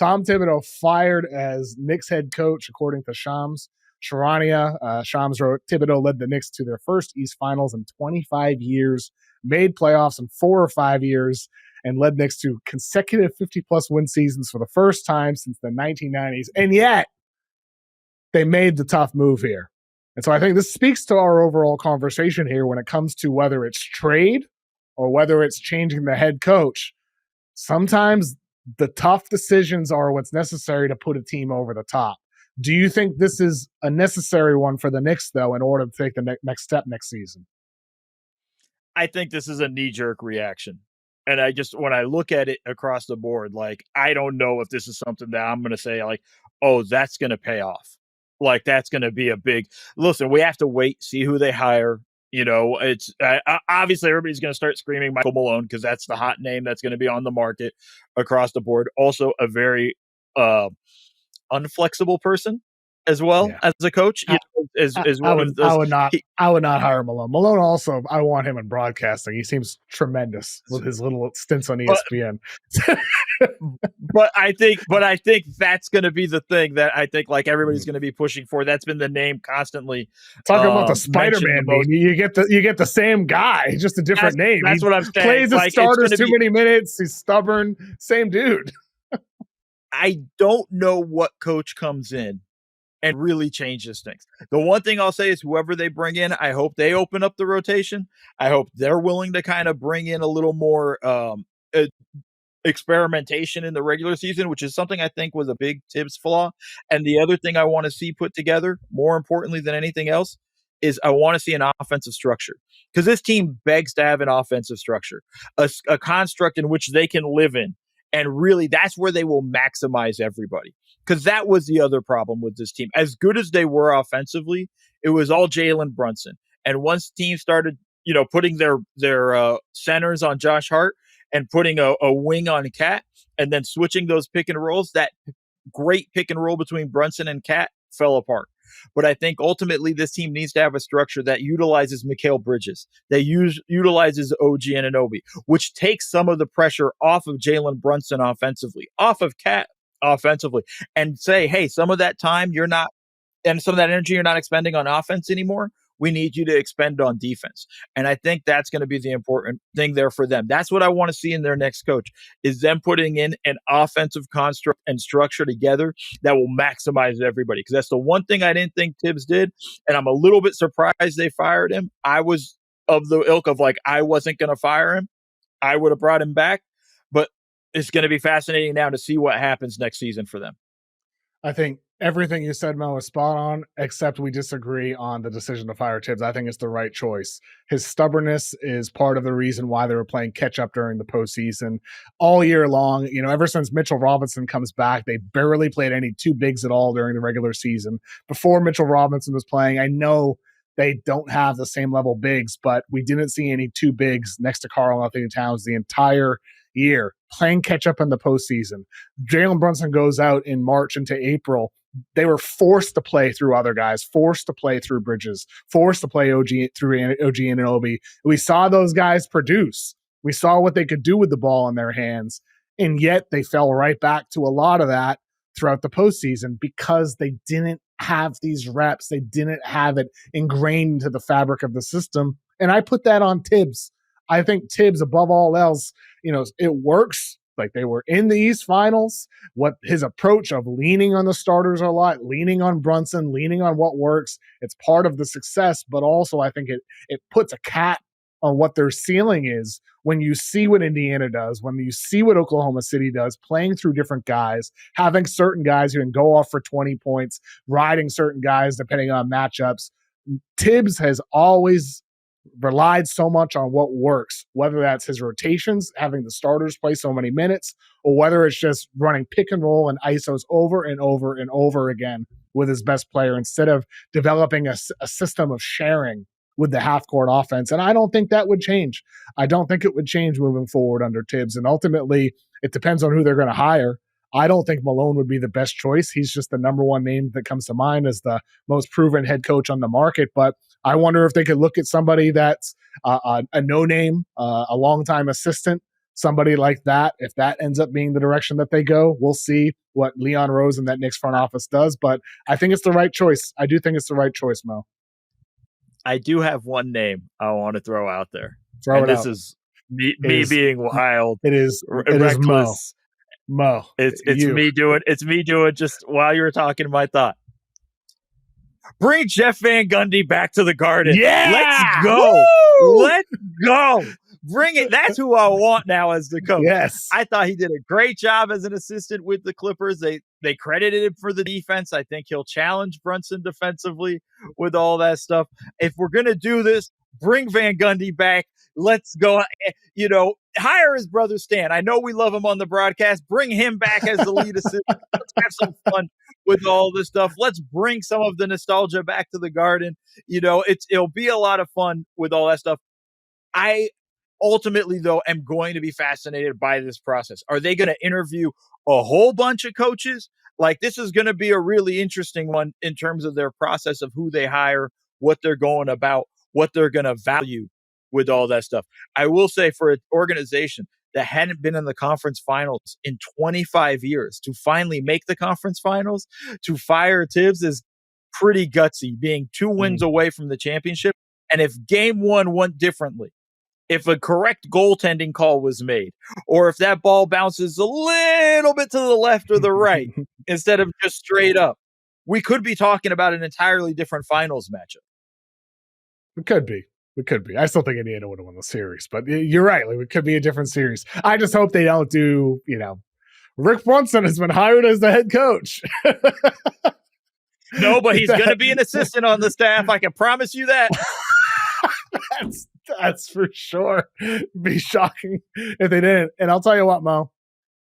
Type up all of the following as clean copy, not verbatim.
Tom Thibodeau fired as Knicks head coach, according to Shams Charania. Shams wrote, Thibodeau led the Knicks to their first East Finals in 25 years, made playoffs in 4 or 5 years, and led Knicks to consecutive 50-plus win seasons for the first time since the 1990s. And yet, they made the tough move here. And so I think this speaks to our overall conversation here when it comes to whether it's trade or whether it's changing the head coach. Sometimes the tough decisions are what's necessary to put a team over the top. Do you think this is a necessary one for the Knicks, though, in order to take the next step next season? I think this is a knee-jerk reaction. And when I look at it across the board, like, I don't know if this is something that I'm going to say, like, oh, that's going to pay off. Like, that's going to be a big – listen, we have to wait, see who they hire. You know, it's obviously everybody's going to start screaming Michael Malone because that's the hot name that's going to be on the market across the board. Also, a very unflexible person as well as a coach. I would not hire Malone. Malone also, I want him in broadcasting. He seems tremendous with his little stints on ESPN. But I think that's going to be the thing that I think like everybody's going to be pushing for. That's been the name constantly. Talking about the Spider-Man name, you get the same guy, just a different name. That's what I'm saying. Plays his starters too many minutes. He's stubborn. Same dude. I don't know what coach comes in and really changes things. The one thing I'll say is whoever they bring in, I hope they open up the rotation. I hope they're willing to kind of bring in a little more experimentation in the regular season, which is something I think was a big Thibs flaw. And the other thing I want to see put together, more importantly than anything else, is I want to see an offensive structure. Because this team begs to have an offensive structure, a construct in which they can live in. And really, that's where they will maximize everybody. Because that was the other problem with this team. As good as they were offensively, it was all Jalen Brunson. And once teams started, putting their centers on Josh Hart and putting a wing on Cat, and then switching those pick and rolls, that great pick and roll between Brunson and Cat fell apart. But I think ultimately this team needs to have a structure that utilizes Mikal Bridges, that utilizes OG Anunoby, which takes some of the pressure off of Jalen Brunson offensively, off of Cat offensively, and say, hey, some of that time you're not, and some of that energy you're not expending on offense anymore. We need you to expend on defense. And I think that's going to be the important thing there for them. That's what I want to see in their next coach, is them putting in an offensive construct and structure together that will maximize everybody. Because that's the one thing I didn't think Thibs did. And I'm a little bit surprised they fired him. I was of the ilk of like, I wasn't going to fire him. I would have brought him back. But it's going to be fascinating now to see what happens next season for them. I think everything you said, Mo, is spot on, except we disagree on the decision to fire Thibs. I think it's the right choice. His stubbornness is part of the reason why they were playing catch-up during the postseason all year long. Ever since Mitchell Robinson comes back, they barely played any two bigs at all during the regular season. Before Mitchell Robinson was playing, I know they don't have the same level bigs, but we didn't see any two bigs next to Karl-Anthony Towns the entire year, playing catch-up in the postseason. Jalen Brunson goes out in March into April. They were forced to play through other guys, forced to play through Bridges, forced to play OG Anunoby. We saw those guys produce. We saw what they could do with the ball in their hands, and yet they fell right back to a lot of that throughout the postseason because they didn't have these reps. They didn't have it ingrained into the fabric of the system, and I put that on Thibs. I think Thibs, above all else, it works. Like, they were in the East Finals. What his approach of leaning on the starters a lot, leaning on Brunson, leaning on what works, it's part of the success. But also, I think it puts a cap on what their ceiling is when you see what Indiana does, when you see what Oklahoma City does, playing through different guys, having certain guys who can go off for 20 points, riding certain guys depending on matchups. Thibs has always relied so much on what works, whether that's his rotations, having the starters play so many minutes, or whether it's just running pick and roll and ISOs over and over and over again with his best player instead of developing a system of sharing with the half-court offense. And I don't think that would change. I don't think it would change moving forward under Thibs. And ultimately, it depends on who they're going to hire. I don't think Malone would be the best choice. He's just the number one name that comes to mind as the most proven head coach on the market. But I wonder if they could look at somebody that's a no-name, a long-time assistant somebody like that, if that ends up being the direction that they go, we'll see what Leon Rose and that Knicks front office does. But I think it's the right choice. I do think it's the right choice, Mo. I do have one name I want to throw out there. Throw it this out. Is me being wild. It is reckless. Mo. It's me doing just while you were talking my thought. Bring Jeff Van Gundy back to the Garden. Yeah! Let's go. Woo! Let's go. Bring it. That's who I want now as the coach. Yes. I thought he did a great job as an assistant with the Clippers. They credited him for the defense. I think he'll challenge Brunson defensively with all that stuff. If we're going to do this, bring Van Gundy back. Let's go. Hire his brother Stan. I know we love him on the broadcast. Bring him back as the lead assistant. Let's have some fun with all this stuff. Let's bring some of the nostalgia back to the Garden. It'll be a lot of fun with all that stuff. I ultimately, though, am going to be fascinated by this process. Are they going to interview a whole bunch of coaches? Like, this is going to be a really interesting one in terms of their process of who they hire, what they're going about, what they're going to value with all that stuff. I will say, for an organization that hadn't been in the conference finals in 25 years, to finally make the conference finals, to fire Thibs is pretty gutsy, being 2 wins away from the championship. And if game 1 went differently, if a correct goaltending call was made, or if that ball bounces a little bit to the left or the right instead of just straight up, we could be talking about an entirely different finals matchup. It could be. I still think Indiana would have won the series, but you're right. Like, it could be a different series. I just hope they don't do, Rick Brunson has been hired as the head coach. No, but he's going to be an assistant on the staff. I can promise you that. That's for sure. It'd be shocking if they didn't. And I'll tell you what, Mo,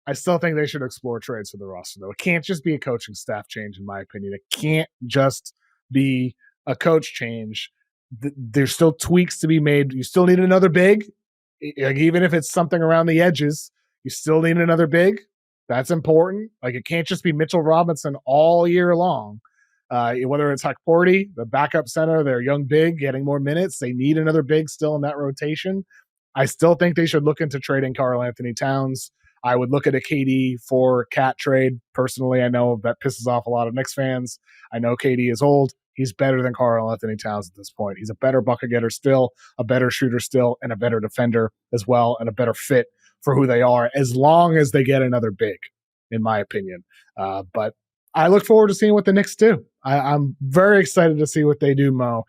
I still think they should explore trades for the roster, though. It can't just be a coaching staff change, in my opinion. It can't just be a coach change. There's still tweaks to be made. You still need another big. Like, even if it's something around the edges, you still need another big. That's important. Like, it can't just be Mitchell Robinson all year long. Whether it's Hakporty, the backup center, their young big, getting more minutes, they need another big still in that rotation. I still think they should look into trading Karl Anthony Towns. I would look at a KD for Cat trade. Personally, I know that pisses off a lot of Knicks fans. I know KD is old. He's better than Karl Anthony Towns at this point. He's a better bucket getter still, a better shooter still, and a better defender as well, and a better fit for who they are, as long as they get another big, in my opinion. But I look forward to seeing what the Knicks do. I'm very excited to see what they do, Mo.